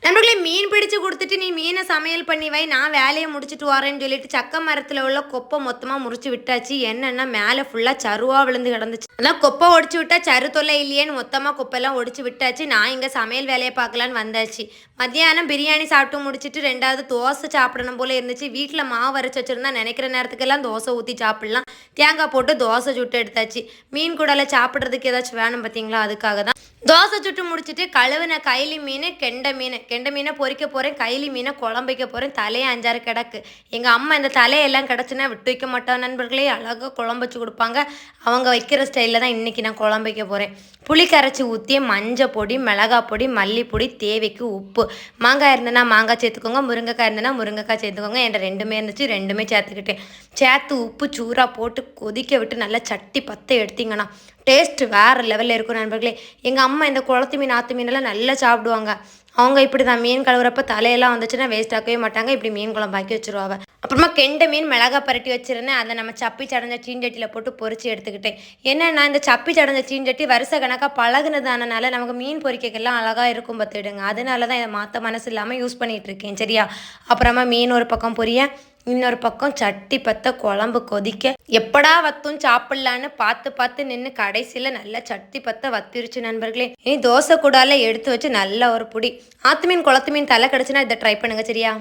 நண்பர்களே மீன் பிடிச்சு குடுத்துட்டு, "நீ மீன சமையல் பண்ணி வை, நான் வேலைய முடிச்சுட்டு வரேன்னு" சொல்லிட்டு சக்க மரத்துல உள்ள கொப்ப மொத்தமா முறிச்சு விட்டாச்சு. என்னன்னா, மேல ஃபுல்லா சருவா விழுந்து கிடந்துச்சு. அதான் கொப்ப ஒடிச்சு விட்டா சரு தொல்லை இல்லையேன்னு மொத்தமா கொப்பெல்லாம் ஒடிச்சு விட்டாச்சு. நான் இங்க சமையல் வேலைய பார்க்கலான்னு வந்தாச்சு. மத்தியானம் பிரியாணி சாப்பிட்டு முடிச்சுட்டு 2வது தோசை சாப்பிடணும் போல இருந்துச்சு. வீட்ல மாவு அரைச்சு வச்சிருந்தா நெனைக்கிற நேரத்துக்கெல்லாம் தோசை ஊத்தி சாப்பிடலாம். தேங்காய் போட்டு தோசை சுட்டு எடுத்தாச்சு. மீன் கூடல சாப்பிடுறதுக்கு ஏதாச்சும் வேணும் பார்த்தீங்களா? அதுக்காக தான். தோசை சுட்டு முடிச்சுட்டு கழுவின கைலி மீன், கெண்டை மீனை பொரிக்க போகிறேன். கைலி மீனை குழம்பு வைக்க போகிறேன். தலையே 5, 6 கிடக்கு. எங்கள் அம்மா இந்த தலையெல்லாம் கிடச்சுன்னா விட்டு வைக்க மாட்டான் நண்பர்களே. அழகாக குழம்பு வச்சு கொடுப்பாங்க. அவங்க வைக்கிற ஸ்டைலில் தான் இன்றைக்கி நான் குழம்பு வைக்க போகிறேன். புளி கரைச்சி ஊற்றி மஞ்சள் பொடி, மிளகாய் பொடி, மல்லிப்பொடி, தேவைக்கு உப்பு. மாங்காய் இருந்ததுன்னா மாங்காய் சேர்த்துக்கோங்க, முருங்கைக்காய் இருந்ததுன்னா முருங்கைக்காய் சேர்த்துக்கோங்க. என்கிட்ட 2மே இருந்துச்சு, 2மே சேர்த்துக்கிட்டேன். சேர்த்து உப்பு சூறாக போட்டு கொதிக்க விட்டு நல்லா சட்டி பற்ற எடுத்திங்கன்னா டேஸ்ட்டு வேறு லெவலில் இருக்கும் நண்பர்களே. எங்கள் அம்மா இந்த குளத்து மீன், ஆற்று மீனெல்லாம் நல்லா சாப்பிடுவாங்க. அவங்க இப்படி தான் மீன் கழுவுறப்ப தலையெல்லாம் வந்துச்சுன்னா வேஸ்ட் ஆக்கவே மாட்டாங்க. இப்படி மீன் குழம்பாக்கி வச்சுருவாங்க. அப்புறமா கெண்டை மீன் மிளகா பரட்டி வச்சுருந்தேன். அதை நம்ம சப்பி சடைஞ்ச சீஞ்சட்டியில் போட்டு பொரிச்சு எடுத்துக்கிட்டேன். என்னென்னா இந்த சப்பி சடைஞ்ச சீஞ்சட்டி வருஷ கணக்காக பழகுனதானனால நமக்கு மீன் பொரிக்கைக்கெல்லாம் அழகாக இருக்கும் பார்த்துடுங்க. அதனால தான் இதை மாற்ற மனசு இல்லாமல் யூஸ் பண்ணிகிட்டு இருக்கேன் சரியா. அப்புறமா மீன் ஒரு பக்கம் பொரிய, இன்னொரு பக்கம் சட்டி பற்ற குழம்பு கொதிக்க எப்படா வத்தும் சாப்பிட்லான்னு பார்த்து நின்று கடைசியில் நல்லா சட்டி பற்ற வத்திருச்சு நண்பர்களே. இனி தோசை கூடால எடுத்து வச்சு நல்ல ஒரு புடி ஆற்று மீன், குளத்து மீன் தலை கிடச்சுன்னா இதை ட்ரை பண்ணுங்க சரியா.